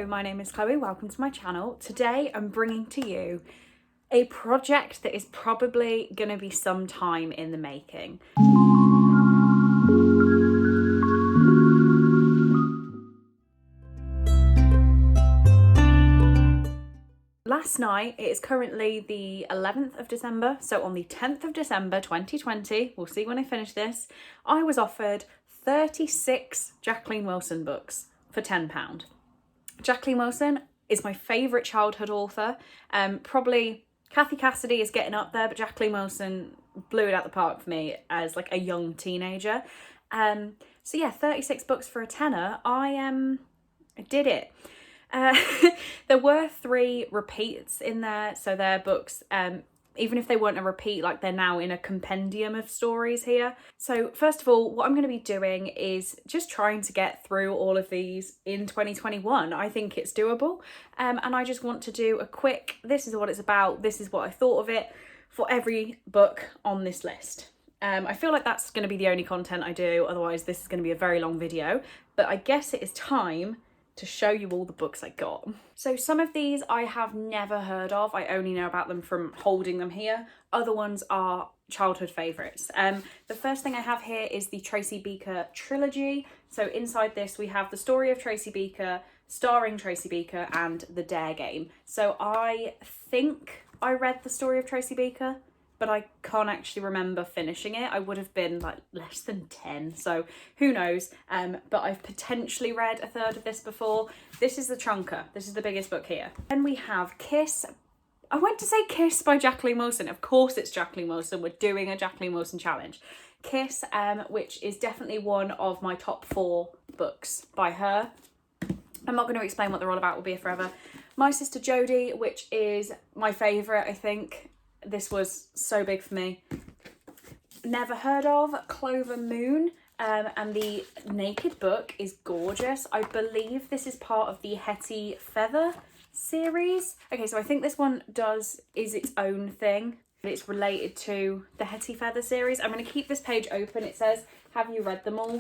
Hello, my name is Chloe, welcome to my channel. Today I'm bringing to you a project that is probably going to be some time in the making. Last night, it is currently the 11th of December, so on the 10th of December 2020, we'll see when I finish this, I was offered 36 Jacqueline Wilson books for £10. Jacqueline Wilson is my favourite childhood author. Probably Kathy Cassidy is getting up there, but Jacqueline Wilson blew it out the park for me as like a young teenager. So yeah, 36 books for a tenner. I did it. There were 3 repeats in there, so they're books, even if they weren't a repeat, like they're now in a compendium of stories here. So first of all, what I'm going to be doing is just trying to get through all of these in 2021. I think it's doable, and I just want to do a quick, this is what it's about, this is what I thought of it, for every book on this list. I feel like that's going to be the only content I do, otherwise this is going to be a very long video, but I guess it is time to show you all the books I got. So some of these I have never heard of. I only know about them from holding them here. Other ones are childhood favourites. The first thing I have here is the Tracy Beaker trilogy. So inside this we have the story of Tracy Beaker, starring Tracy Beaker, and the Dare Game. So I think I read the story of Tracy Beaker, but I can't actually remember finishing it. I would have been like less than 10, so who knows. But I've potentially read a third of this before. This is the chunker. This is the biggest book here. Then we have Kiss. I went to say Kiss by Jacqueline Wilson. Of course it's Jacqueline Wilson. We're doing a Jacqueline Wilson challenge. Kiss, which is definitely one of my top 4 books by her. I'm not going to explain what they're all about. We'll be here forever. My Sister Jody, which is my favourite, I think. This was so big for me. Never heard of Clover Moon, and the naked book is gorgeous. I believe this is part of the Hetty Feather series. Okay, so I think this one is its own thing. It's related to the Hetty Feather series. I'm going to keep this page open. It says, have you read them all?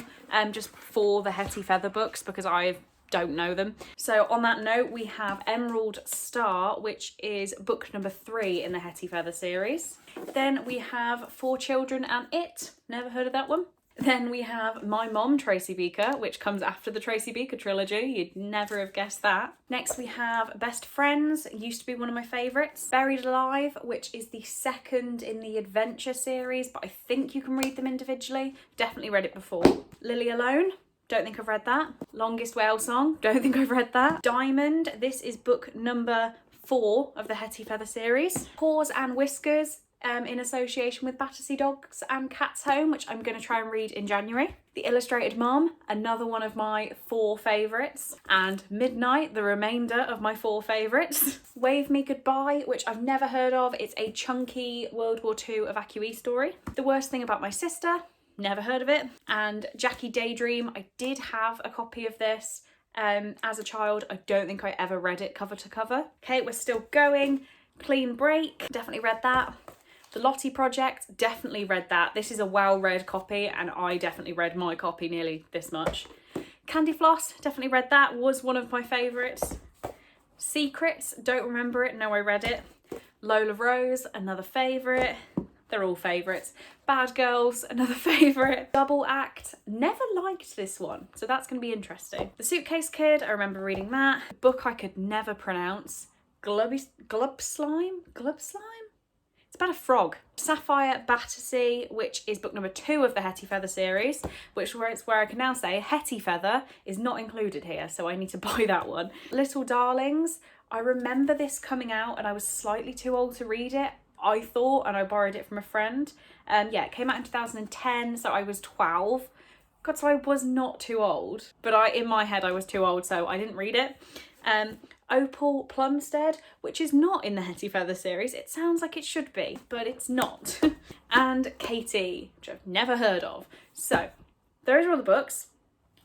Just for the Hetty Feather books, because I don't know them. So on that note, we have Emerald Star, which is book number 3 in the Hetty Feather series. Then we have 4 Children and It. Never heard of that one. Then we have My Mom, Tracy Beaker, which comes after the Tracy Beaker trilogy. You'd never have guessed that. Next we have Best Friends, used to be one of my favourites. Buried Alive, which is the 2nd in the Adventure series, but I think you can read them individually. Definitely read it before. Lily Alone. Don't think I've read that. Longest Whale Song. Don't think I've read that. Diamond. This is book number 4 of the Hetty Feather series. Paws and Whiskers, in association with Battersea Dogs and Cats Home, which I'm going to try and read in January. The Illustrated Mom, another one of my 4 favourites. And Midnight, the remainder of my 4 favourites. Wave Me Goodbye, which I've never heard of. It's a chunky World War II evacuee story. The Worst Thing About My Sister. Never heard of it. And Jackie Daydream, I did have a copy of this as a child. I don't think I ever read it cover to cover. Okay, we're still going. Clean Break, definitely read that. The Lottie Project, definitely read that. This is a well-read copy, and I definitely read my copy nearly this much. Candy Floss, definitely read that, was one of my favourites. Secrets, don't remember it, no I read it. Lola Rose, another favourite. They're all favourites. Bad Girls, another favourite. Double Act, never liked this one, so that's going to be interesting. The Suitcase Kid, I remember reading that. A book I could never pronounce. Glob Slime? It's about a frog. Sapphire Battersea, which is book number 2 of the Hetty Feather series, which is where I can now say Hetty Feather is not included here, so I need to buy that one. Little Darlings, I remember this coming out and I was slightly too old to read it, I thought, and I borrowed it from a friend. Yeah, it came out in 2010, so I was 12. God, so I was not too old, but in my head I was too old, so I didn't read it. Opal Plumstead, which is not in the Hetty Feather series. It sounds like it should be, but it's not. And Katie, which I've never heard of. So, those are all the books.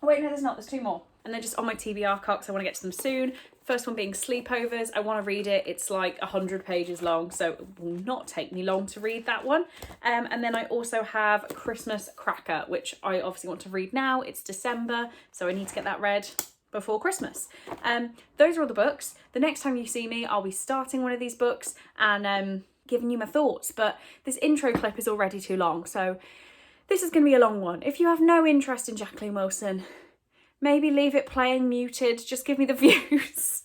Oh wait, no there's not, there's 2 more. And they're just on my TBR card because I want to get to them soon. First one being Sleepovers. I want to read it. It's like 100 pages long, so it will not take me long to read that one. And then I also have Christmas Cracker, which I obviously want to read now. It's December, so I need to get that read. before Christmas. Those are all the books. The next time you see me, I'll be starting one of these books and giving you my thoughts, but this intro clip is already too long, so this is going to be a long one. If you have no interest in Jacqueline Wilson, maybe leave it playing muted, just give me the views.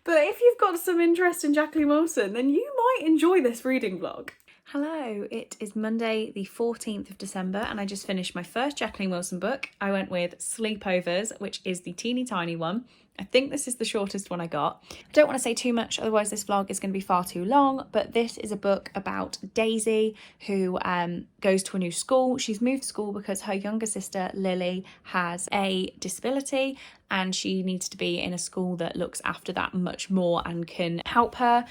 But if you've got some interest in Jacqueline Wilson, then you might enjoy this reading vlog. Hello, it is Monday the 14th of December and I just finished my first Jacqueline Wilson book. I went with Sleepovers, which is the teeny tiny one. I think this is the shortest one I got. I don't want to say too much, otherwise this vlog is going to be far too long, but this is a book about Daisy, who goes to a new school. She's moved school because her younger sister, Lily, has a disability and she needs to be in a school that looks after that much more and can help her.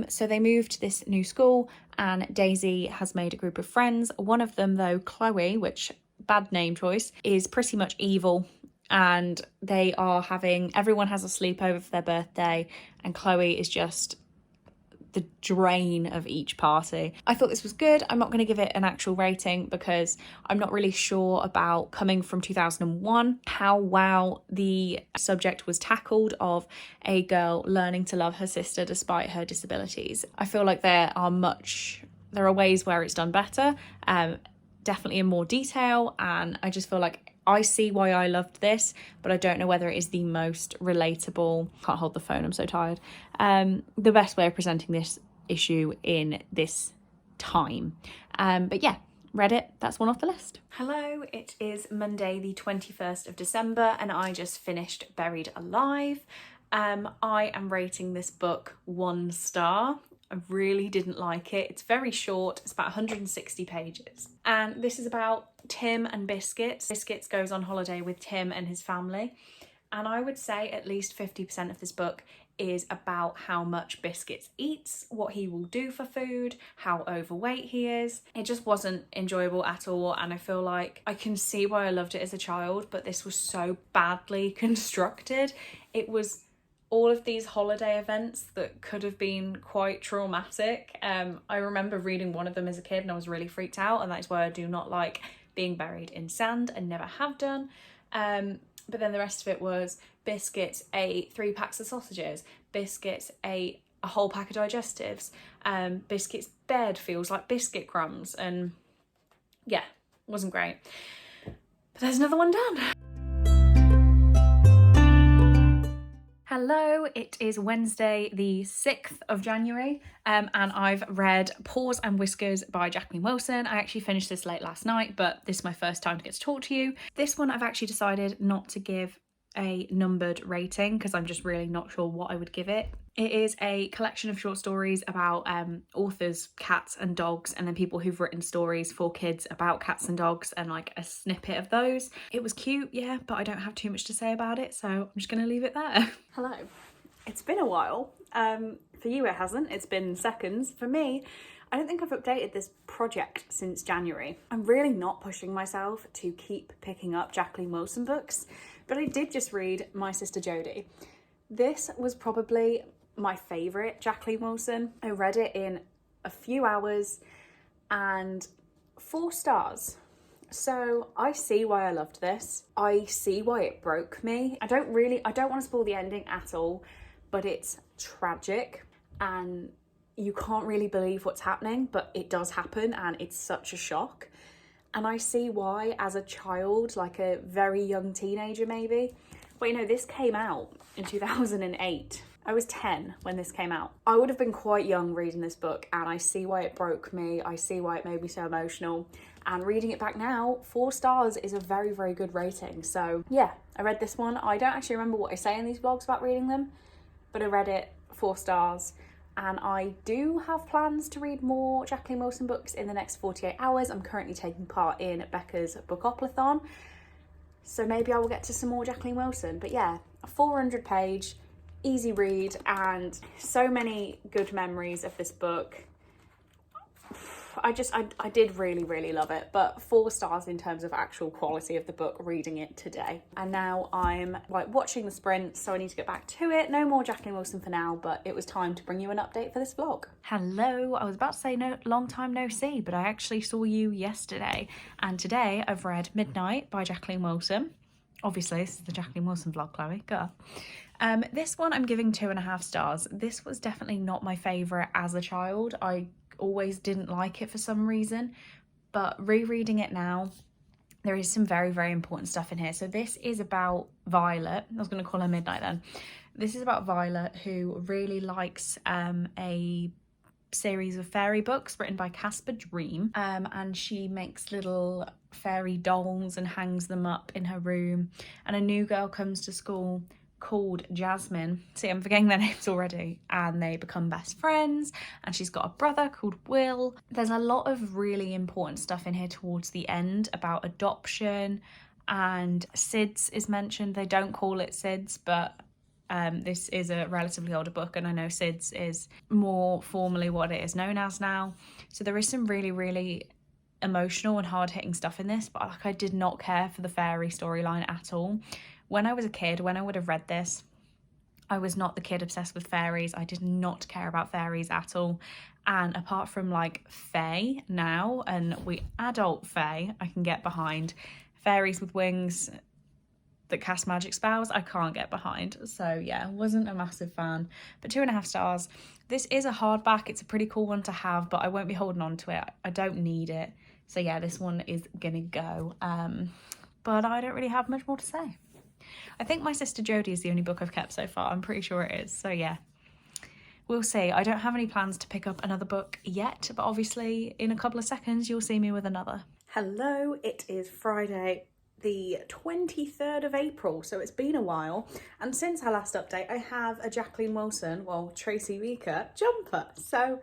So they moved to this new school and Daisy has made a group of friends. One of them, though, Chloe, which bad name choice, is pretty much evil. And they are everyone has a sleepover for their birthday and Chloe is just the drain of each party. I thought this was good. I'm not going to give it an actual rating because I'm not really sure about, coming from 2001, how well the subject was tackled of a girl learning to love her sister despite her disabilities. I feel like there are ways where it's done better, definitely in more detail, and I just feel like I see why I loved this, but I don't know whether it is the most relatable, can't hold the phone, I'm so tired, the best way of presenting this issue in this time. But yeah, read it, that's one off the list. Hello, it is Monday the 21st of December and I just finished Buried Alive. I am rating this book 1 star. I really didn't like it. It's very short, it's about 160 pages. And this is about Tim and Biscuits. Biscuits goes on holiday with Tim and his family. And I would say at least 50% of this book is about how much Biscuits eats, what he will do for food, how overweight he is. It just wasn't enjoyable at all. And I feel like I can see why I loved it as a child, but this was so badly constructed. It was all of these holiday events that could have been quite traumatic. I remember reading one of them as a kid and I was really freaked out, and that is why I do not like being buried in sand and never have done. But then the rest of it was Biscuits ate 3 packs of sausages, Biscuits ate a whole pack of digestives, Biscuits' bed feels like biscuit crumbs, and yeah, wasn't great. But there's another one done. Hello, it is Wednesday the 6th of January and I've read Paws and Whiskers by Jacqueline Wilson. I actually finished this late last night, but this is my first time to get to talk to you. This one I've actually decided not to give a numbered rating because I'm just really not sure what I would give it. It is a collection of short stories about authors, cats and dogs, and then people who've written stories for kids about cats and dogs and like a snippet of those. It was cute, yeah, but I don't have too much to say about it, so I'm just gonna leave it there. Hello. It's been a while. For you it hasn't, it's been seconds. For me, I don't think I've updated this project since January. I'm really not pushing myself to keep picking up Jacqueline Wilson books, but I did just read My Sister Jody. This was probably my favourite Jacqueline Wilson. I read it in a few hours and 4 stars. So I see why I loved this. I see why it broke me. I don't want to spoil the ending at all, but it's tragic and you can't really believe what's happening, but it does happen and it's such a shock. And I see why, as a child, like a very young teenager maybe. But you know, this came out in 2008. I was 10 when this came out. I would have been quite young reading this book and I see why it broke me. I see why it made me so emotional. And reading it back now, 4 stars is a very, very good rating. So yeah, I read this one. I don't actually remember what I say in these vlogs about reading them, but I read it, 4 stars. And I do have plans to read more Jacqueline Wilson books in the next 48 hours. I'm currently taking part in Becca's Bookoplathon, so maybe I will get to some more Jacqueline Wilson. But yeah, a 400-page, easy read, and so many good memories of this book. I did really, really love it, but 4 stars in terms of actual quality of the book reading it today. And now I'm like watching the sprint, so I need to get back to it. No more Jacqueline Wilson for now, but it was time to bring you an update for this vlog. Hello, I was about to say long time no see, but I actually saw you yesterday. And today I've read Midnight by Jacqueline Wilson. Obviously, this is the Jacqueline Wilson vlog, Chloe. Go. This one I'm giving 2.5 stars. This was definitely not my favourite as a child. I always didn't like it for some reason, but rereading it now, there is some very, very important stuff in here. So this is about Violet. I was going to call her Midnight then. This is about Violet, who really likes a series of fairy books written by Casper Dream, and she makes little fairy dolls and hangs them up in her room, and a new girl comes to school called Jasmine. See, I'm forgetting their names already, and they become best friends, and she's got a brother called Will. There's a lot of really important stuff in here towards the end about adoption, and SCRIBD is mentioned. They don't call it SCRIBD, but this is a relatively older book, and I know SCRIBD is more formally what it is known as now. So there is some really, really emotional and hard-hitting stuff in this, but like, I did not care for the fairy storyline at all. When I was a kid, when I would have read this, I was not the kid obsessed with fairies. I did not care about fairies at all. And apart from like fae now, and we adult fae I can get behind, fairies with wings that cast magic spells I can't get behind. So yeah, wasn't a massive fan, but 2.5 stars. This is a hardback. It's a pretty cool one to have, but I won't be holding on to it. I don't need it. So yeah, this one is gonna go. But I don't really have much more to say. I think My Sister Jody is the only book I've kept so far. I'm pretty sure it is. So yeah, we'll see. I don't have any plans to pick up another book yet, but obviously in a couple of seconds you'll see me with another. Hello, it is Friday the 23rd of April, so it's been a while, and since our last update I have a Jacqueline Wilson, well, Tracy Beaker jumper, so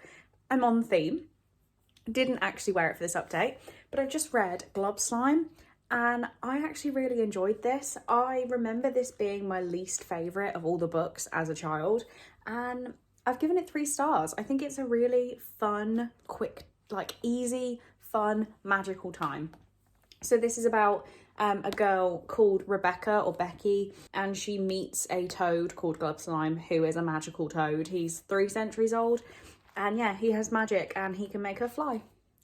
I'm on theme. Didn't actually wear it for this update, but I've just read Glob Slime, and I actually really enjoyed this. I remember this being my least favourite of all the books as a child, and I've given it 3 stars. I think it's a really fun, quick, like easy, fun, magical time. So this is about a girl called Rebecca or Becky, and she meets a toad called Glob Slime, who is a magical toad. He's 3 centuries old, and yeah, he has magic and he can make her fly.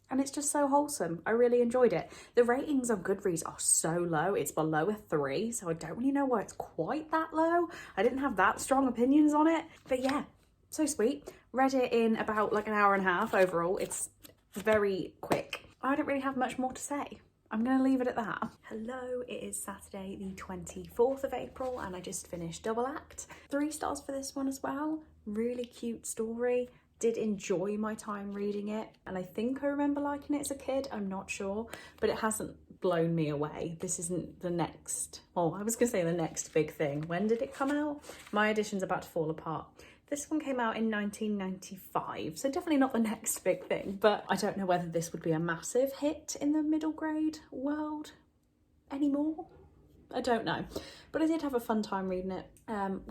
And it's just so wholesome. I really enjoyed it. The ratings on Goodreads are so low. It's below a 3, so I don't really know why it's quite that low. I didn't have that strong opinions on it, but yeah, so sweet. Read it in about like an hour and a half overall. It's very quick. I don't really have much more to say. I'm going to leave it at that. Hello, it is Saturday the 24th of April, and I just finished Double Act. 3 stars for this one as well. Really cute story. Did enjoy my time reading it, and I think I remember liking it as a kid. I'm not sure, but it hasn't blown me away. This isn't the next, well, I was going to say the next big thing. When did it come out? My edition's about to fall apart. This one came out in 1995, so definitely not the next big thing, but I don't know whether this would be a massive hit in the middle grade world anymore. I don't know, but I did have a fun time reading it.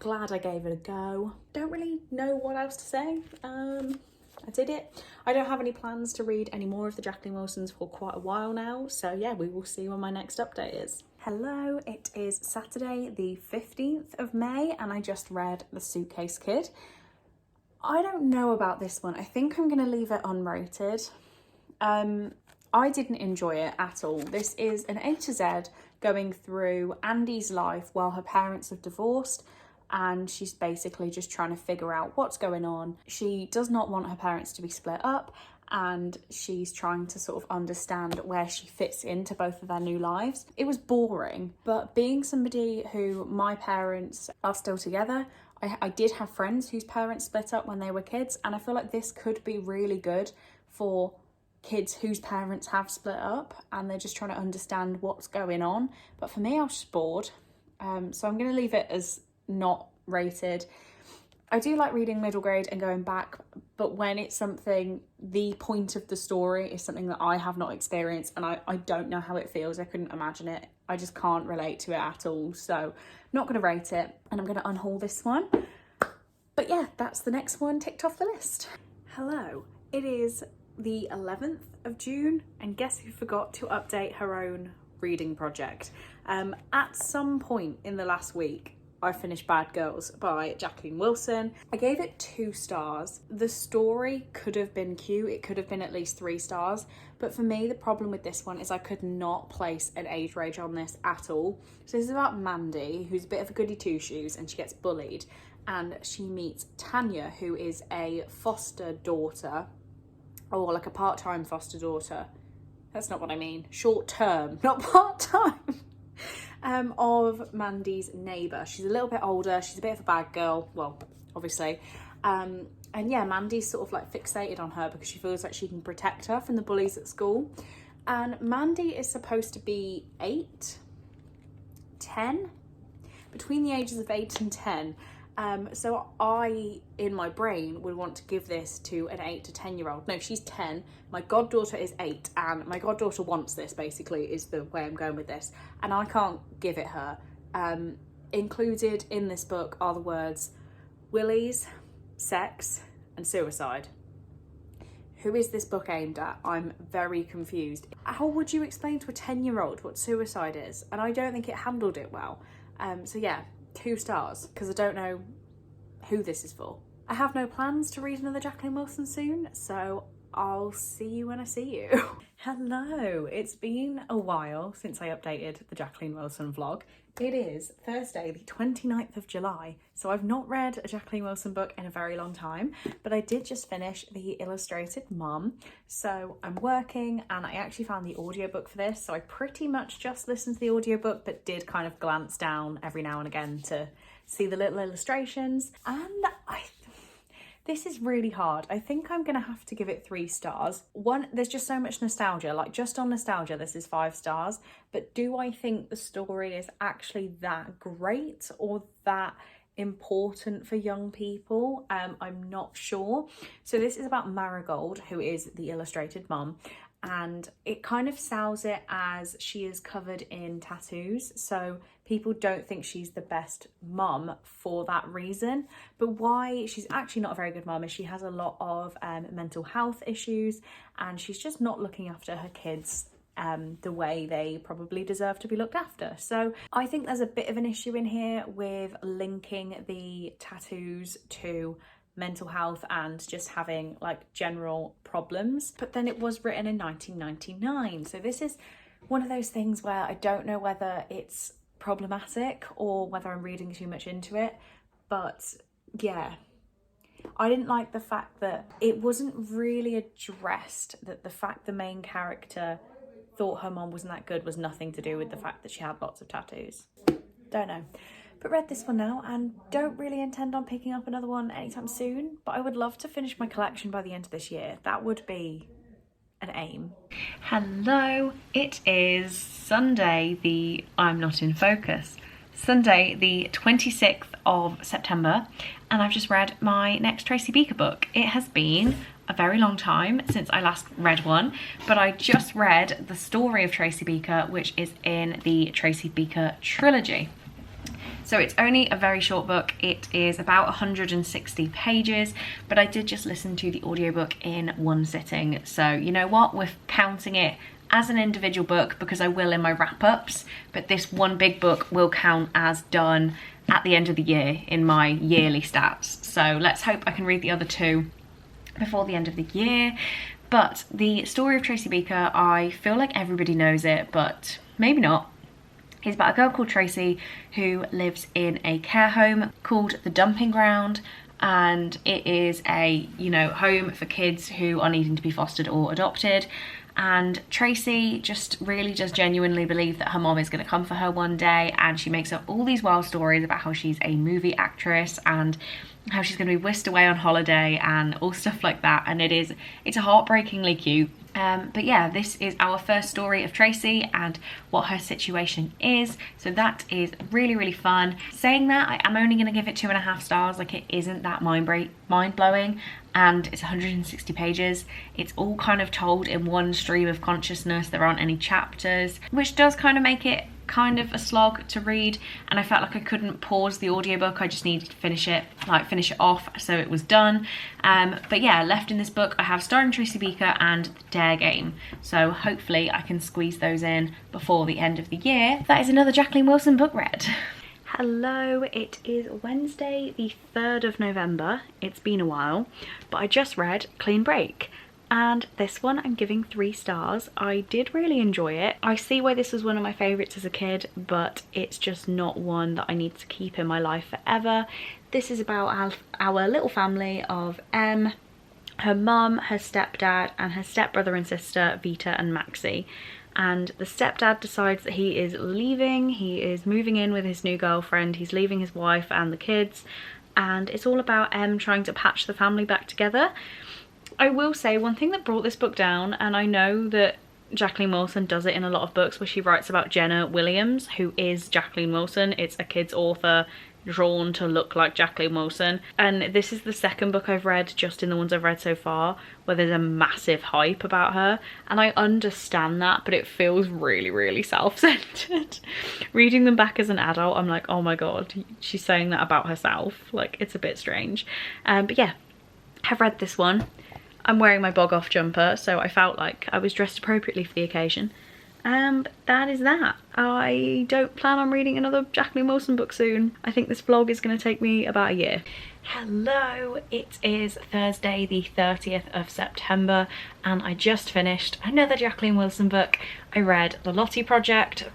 Glad I gave it a go. Don't really know what else to say. I did it. I don't have any plans to read any more of the Jacqueline Wilsons for quite a while now, so yeah, we will see when my next update is. Hello, it is Saturday the 15th of May, and I just read The Suitcase Kid. I don't know about this one. I think I'm going to leave it unrated. I didn't enjoy it at all. This is an A to Z going through Andy's life while her parents have divorced, and she's basically just trying to figure out what's going on. She does not want her parents to be split up, and she's trying to sort of understand where she fits into both of their new lives. It was boring, but being somebody who my parents are still together, I did have friends whose parents split up when they were kids, and I feel like this could be really good for kids whose parents have split up and they're just trying to understand what's going on. But for me, I was just bored, so I'm going to leave it as not rated. I do like reading middle grade and going back, but when it's something, the point of the story is something that I have not experienced, and I don't know how it feels. I couldn't imagine it. I just can't relate to it at all. So not going to rate it, and I'm going to unhaul this one. But yeah, that's the next one ticked off the list. Hello, it is the 11th of June, and guess who forgot to update her own reading project? At some point in the last week, I finished Bad Girls by Jacqueline Wilson. I gave it 2 stars. The story could have been cute. It could have been at least 3 stars. But for me, the problem with this one is I could not place an age range on this at all. So this is about Mandy, who's a bit of a goody two-shoes, and she gets bullied. And she meets Tanya, who is a foster daughter, or like a part-time foster daughter. That's not what I mean. Short-term, not part-time. Of Mandy's neighbour. She's a little bit older, she's a bit of a bad girl, well, obviously. And yeah, Mandy's sort of like fixated on her because she feels like she can protect her from the bullies at school. And Mandy is supposed to be 8, 10, between the ages of 8 and 10. So I, in my brain, would want to give this to an 8 to 10-year-old. No, she's 10. My goddaughter is 8, and my goddaughter wants this, basically, is the way I'm going with this. And I can't give it her. Included in this book are the words willies, sex, and suicide. Who is this book aimed at? I'm very confused. How would you explain to a 10-year-old what suicide is? And I don't think it handled it well. So yeah. 2 stars, because I don't know who this is for. I have no plans to read another Jacqueline Wilson soon, so I'll see you when I see you. Hello, it's been a while since I updated the Jacqueline Wilson vlog. It is Thursday, the 29th of July, so I've not read a Jacqueline Wilson book in a very long time, but I did just finish The Illustrated Mum. So I'm working, and I actually found the audiobook for this, so I pretty much just listened to the audiobook, but did kind of glance down every now and again to see the little illustrations. And this is really hard. I think I'm gonna have to give it 3 stars. One, there's just so much nostalgia, like just on nostalgia, this is 5 stars. But do I think the story is actually that great or that important for young people? I'm not sure. So this is about Marigold, who is the illustrated mum. And it kind of sells it as she is covered in tattoos, so people don't think she's the best mum for that reason. But why she's actually not a very good mum is she has a lot of mental health issues, and she's just not looking after her kids the way they probably deserve to be looked after. So I think there's a bit of an issue in here with linking the tattoos to mental health and just having like general problems. But then it was written in 1999, so this is one of those things where I don't know whether it's problematic or whether I'm reading too much into it. But yeah, I didn't like the fact that it wasn't really addressed that the fact the main character thought her mom wasn't that good was nothing to do with the fact that she had lots of tattoos. Don't know. But read this one now and don't really intend on picking up another one anytime soon, but I would love to finish my collection by the end of this year. That would be an aim. Hello, it is Sunday I'm not in focus, Sunday the 26th of September, and I've just read my next Tracy Beaker book. It has been a very long time since I last read one, but I just read the story of Tracy Beaker, which is in the Tracy Beaker trilogy. So it's only a very short book. It is about 160 pages, but I did just listen to the audiobook in one sitting. So you know what, we're counting it as an individual book because I will in my wrap-ups, but this one big book will count as done at the end of the year in my yearly stats. So let's hope I can read the other 2 before the end of the year. But the story of Tracy Beaker, I feel like everybody knows it, but maybe not. It's about a girl called Tracy who lives in a care home called The Dumping Ground, and it is a, you know, home for kids who are needing to be fostered or adopted. And Tracy just really does genuinely believe that her mom is going to come for her one day, and she makes up all these wild stories about how she's a movie actress and how she's going to be whisked away on holiday and all stuff like that. And it's a heartbreakingly cute. But yeah, this is our first story of Tracy and what her situation is. So that is really, really fun. Saying that, I am only going to give it 2.5 stars. Like, it isn't that mind-blowing. And it's 160 pages. It's all kind of told in one stream of consciousness. There aren't any chapters, which does kind of make it kind of a slog to read, and I felt like I couldn't pause the audiobook. I just needed to finish it off, so it was done. But yeah, left in this book I have starring Tracy Beaker and The Dare Game, so hopefully I can squeeze those in before the end of the year. That is another Jacqueline Wilson book read. Hello, it is Wednesday the 3rd of November. It's been a while, but I just read Clean Break, and this one I'm giving 3 stars. I did really enjoy it. I see why this was one of my favourites as a kid, but it's just not one that I need to keep in my life forever. This is about our little family of Em, her mum, her stepdad, and her stepbrother and sister, Vita and Maxie. And the stepdad decides that he is leaving, he is moving in with his new girlfriend, he's leaving his wife and the kids, and it's all about Em trying to patch the family back together. I will say one thing that brought this book down, and I know that Jacqueline Wilson does it in a lot of books where she writes about Jenna Williams, who is Jacqueline Wilson. It's a kid's author drawn to look like Jacqueline Wilson, and this is the second book I've read, just in the ones I've read so far, where there's a massive hype about her, and I understand that, but it feels really self-centered. Reading them back as an adult, I'm like, oh my god, she's saying that about herself. Like, it's a bit strange. But yeah, I've read this one. I'm wearing my bog off jumper, so I felt like I was dressed appropriately for the occasion. That is that. I don't plan on reading another Jacqueline Wilson book soon. I think this vlog is going to take me about a year. Hello, it is Thursday the 30th of September, and I just finished another Jacqueline Wilson book. I read The Lottie Project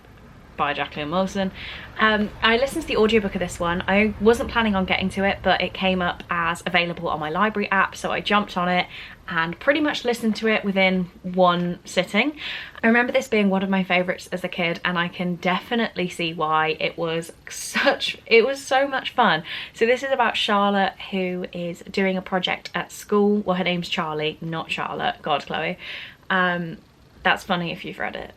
by Jacqueline Wilson. I listened to the audiobook of this one. I wasn't planning on getting to it, but it came up as available on my library app, so I jumped on it and pretty much listened to it within one sitting. I remember this being one of my favourites as a kid, and I can definitely see why. It was so much fun. So this is about Charlotte, who is doing a project at school. Well, her name's Charlie, not Charlotte. God, Chloe. That's funny if you've read it.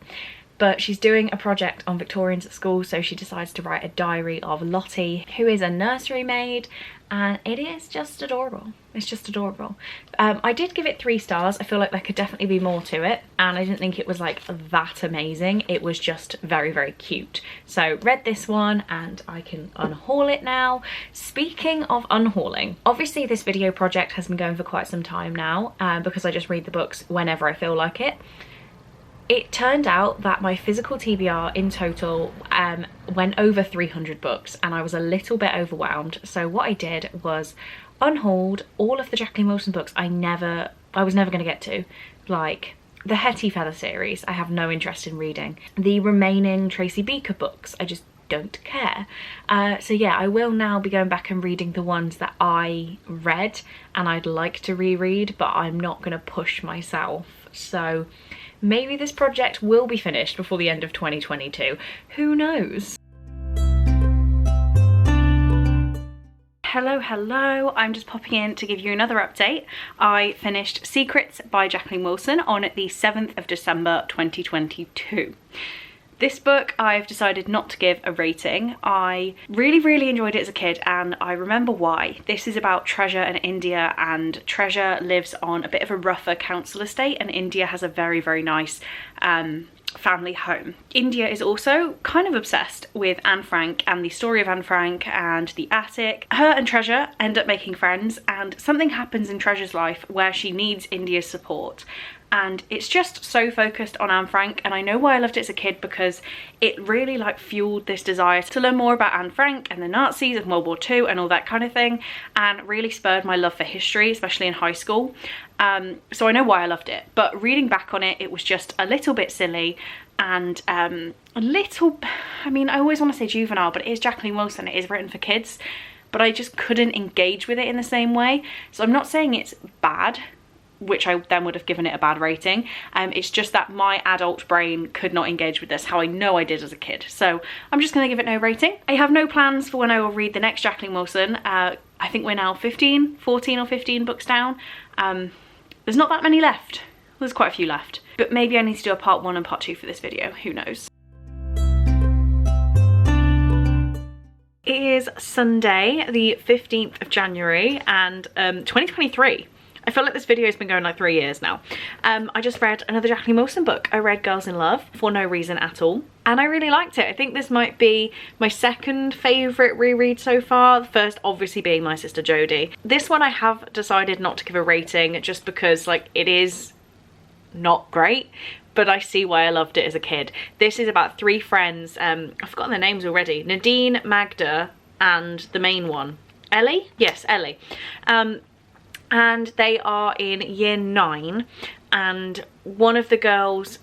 But she's doing a project on Victorians at school, so she decides to write a diary of Lottie, who is a nursery maid, and it is just adorable. It's just adorable. I did give it 3 stars. I feel like there could definitely be more to it, and I didn't think it was like that amazing. It was just very cute. So read this one, and I can unhaul it now. Speaking of unhauling, obviously this video project has been going for quite some time now, because I just read the books whenever I feel like it. It turned out that my physical TBR in total went over 300 books, and I was a little bit overwhelmed. So what I did was unhauled all of the Jacqueline Wilson books I was never going to get to, like the Hetty Feather series. I have no interest in reading. The remaining Tracy Beaker books, I just don't care. So yeah, I will now be going back and reading the ones that I read and I'd like to reread, but I'm not going to push myself. So maybe this project will be finished before the end of 2022. Who knows? Hello, I'm just popping in to give you another update. I finished Secrets by Jacqueline Wilson on the 7th of December 2022. This book I've decided not to give a rating. I really enjoyed it as a kid, and I remember why. This is about Treasure and India, and Treasure lives on a bit of a rougher council estate, and India has a very nice family home. India is also kind of obsessed with Anne Frank and the story of Anne Frank and the attic. Her and Treasure end up making friends, and something happens in Treasure's life where she needs India's support. And it's just so focused on Anne Frank, and I know why I loved it as a kid, because it really like fueled this desire to learn more about Anne Frank and the Nazis and World War II and all that kind of thing, and really spurred my love for history, especially in high school. So I know why I loved it, but reading back on it, it was just a little bit silly and I mean, I always want to say juvenile, but it is Jacqueline Wilson, it is written for kids, but I just couldn't engage with it in the same way. So I'm not saying it's bad, which I then would have given it a bad rating. It's just that my adult brain could not engage with this how I know I did as a kid. So I'm just going to give it no rating. I have no plans for when I will read the next Jacqueline Wilson. I think we're now 14 or 15 books down. There's not that many left. There's quite a few left. But maybe I need to do a part 1 and part 2 for this video. Who knows? It is Sunday, the 15th of January, and 2023. I feel like this video has been going like 3 years now. I just read another Jacqueline Wilson book. I read Girls in Love for no reason at all, and I really liked it. I think this might be my second favourite reread so far. The first obviously being My Sister Jody. This one I have decided not to give a rating just because like it is not great, but I see why I loved it as a kid. This is about 3 friends, I've forgotten their names already, Nadine, Magda, and the main one, Ellie? Yes, Ellie. And they are in year 9, and one of the girls,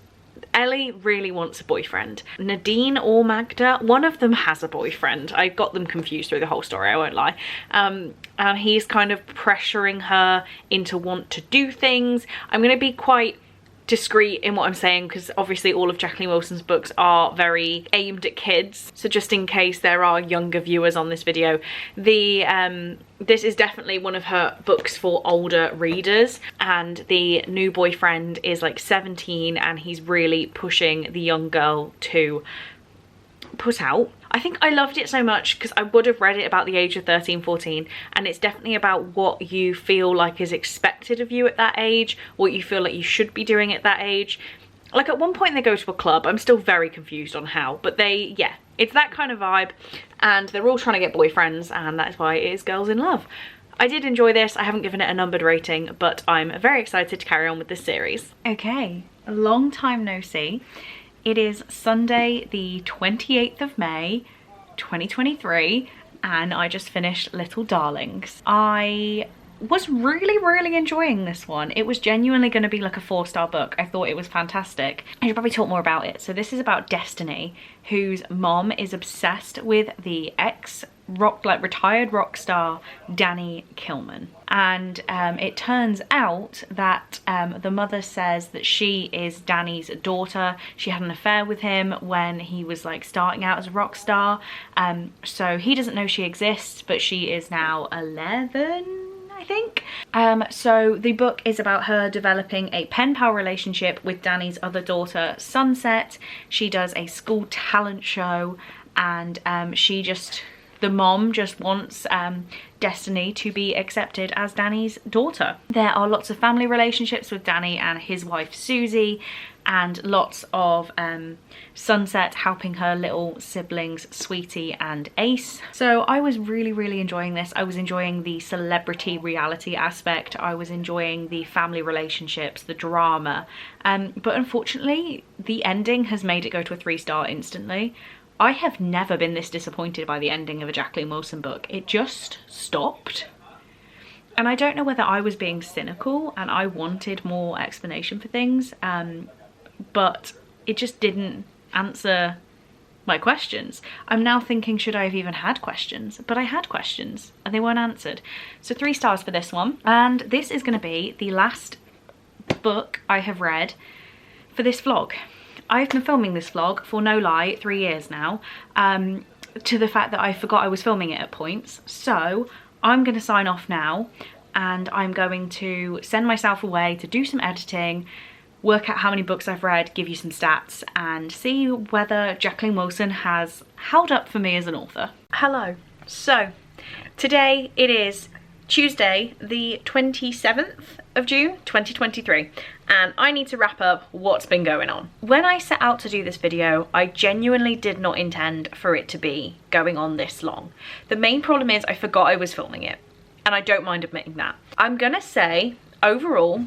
Ellie, really wants a boyfriend. Nadine or Magda, one of them has a boyfriend. I got them confused through the whole story, I won't lie. And he's kind of pressuring her into want to do things. I'm going to be quite discreet in what I'm saying because obviously all of Jacqueline Wilson's books are very aimed at kids, so just in case there are younger viewers on this video, this is definitely one of her books for older readers, and the new boyfriend is like 17 and he's really pushing the young girl to put out. I think I loved it so much because I would have read it about the age of 13, 14, and it's definitely about what you feel like is expected of you at that age, what you feel like you should be doing at that age. Like at one point they go to a club, I'm still very confused on how, but yeah, it's that kind of vibe, and they're all trying to get boyfriends, and that is why it is girls in love. I did enjoy this. I haven't given it a numbered rating, but I'm very excited to carry on with this series. Okay, a long time no see. It is Sunday the 28th of May 2023 and I just finished Little Darlings. I was really enjoying this one. It was genuinely going to be like a 4-star book. I thought it was fantastic. I should probably talk more about it. So this is about Destiny, whose mom is obsessed with the retired rock star Danny Kilman, and it turns out that the mother says that she is Danny's daughter. She had an affair with him when he was like starting out as a rock star, so he doesn't know she exists, but she is now 11, I think. So the book is about her developing a pen pal relationship with Danny's other daughter, Sunset. She does a school talent show, and the mom just wants Destiny to be accepted as Danny's daughter. There are lots of family relationships with Danny and his wife Susie, and lots of Sunset helping her little siblings Sweetie and Ace. So I was really enjoying this. I was enjoying the celebrity reality aspect. I was enjoying the family relationships, the drama. But unfortunately, the ending has made it go to a 3-star instantly. I have never been this disappointed by the ending of a Jacqueline Wilson book. It just stopped. And I don't know whether I was being cynical and I wanted more explanation for things, but it just didn't answer my questions. I'm now thinking, should I have even had questions? But I had questions and they weren't answered. So 3 stars for this one. And this is going to be the last book I have read for this vlog. I've been filming this vlog for no lie 3 years now, to the fact that I forgot I was filming it at points. So I'm going to sign off now and I'm going to send myself away to do some editing, work out how many books I've read, give you some stats, and see whether Jacqueline Wilson has held up for me as an author. Hello. So today it is Tuesday the 27th of June 2023, and I need to wrap up what's been going on. When I set out to do this video, I genuinely did not intend for it to be going on this long. The main problem is I forgot I was filming it, and I don't mind admitting that. I'm gonna say, overall,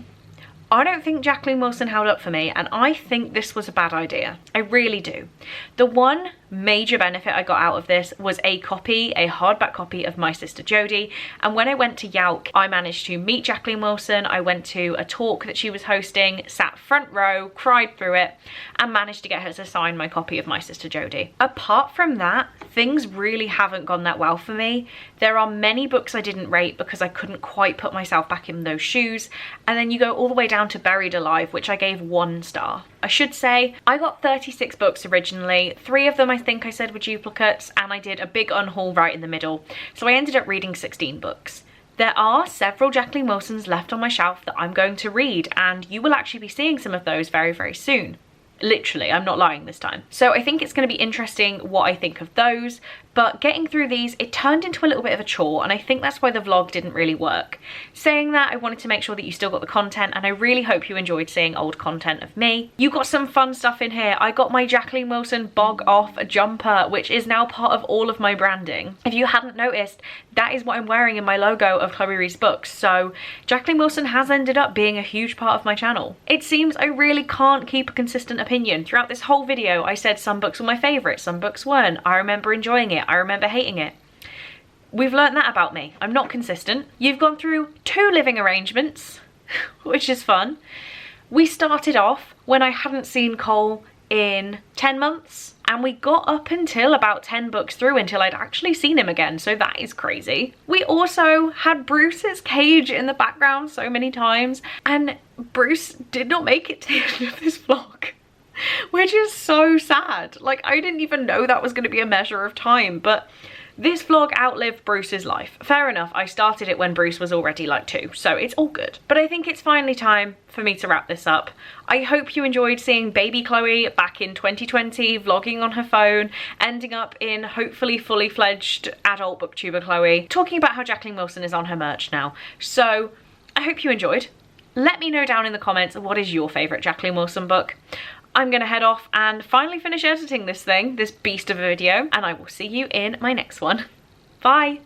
I don't think Jacqueline Wilson held up for me, and I think this was a bad idea. I really do. The one major benefit I got out of this was a hardback copy of My Sister Jody, and when I went to Yalk, I managed to meet Jacqueline Wilson. I went to a talk that she was hosting, sat front row, cried through it, and managed to get her to sign my copy of My Sister Jody. Apart from that, things really haven't gone that well for me. There are many books I didn't rate because I couldn't quite put myself back in those shoes, and then you go all the way down to Buried Alive, which I gave 1 star. I should say I got 36 books originally. 3 of them I think I said were duplicates, and I did a big unhaul right in the middle, so I ended up reading 16 books. There are several Jacqueline Wilsons left on my shelf that I'm going to read, and you will actually be seeing some of those very soon. Literally, I'm not lying this time. So I think it's going to be interesting what I think of those, But getting through these, it turned into a little bit of a chore, and I think that's why the vlog didn't really work. Saying that, I wanted to make sure that you still got the content, and I really hope you enjoyed seeing old content of me. You got some fun stuff in here. I got my Jacqueline Wilson Bog Off jumper, which is now part of all of my branding. If you hadn't noticed, that is what I'm wearing in my logo of Chloe Reese Books. So Jacqueline Wilson has ended up being a huge part of my channel. It seems I really can't keep a consistent opinion. Throughout this whole video, I said some books were my favourite, some books weren't. I remember enjoying it, I remember hating it. We've learned that about me. I'm not consistent. You've gone through 2 living arrangements, which is fun. We started off when I hadn't seen Cole in 10 months, and we got up until about 10 books through until I'd actually seen him again, so that is crazy. We also had Bruce's cage in the background so many times, and Bruce did not make it to the end of this vlog, which is so sad. Like, I didn't even know that was going to be a measure of time, but this vlog outlived Bruce's life. Fair enough, I started it when Bruce was already like 2, so it's all good. But I think it's finally time for me to wrap this up. I hope you enjoyed seeing baby Chloe back in 2020, vlogging on her phone, ending up in hopefully fully fledged adult booktuber Chloe, talking about how Jacqueline Wilson is on her merch now. So I hope you enjoyed. Let me know down in the comments, what is your favourite Jacqueline Wilson book? I'm gonna head off and finally finish editing this thing, this beast of a video, and I will see you in my next one. Bye!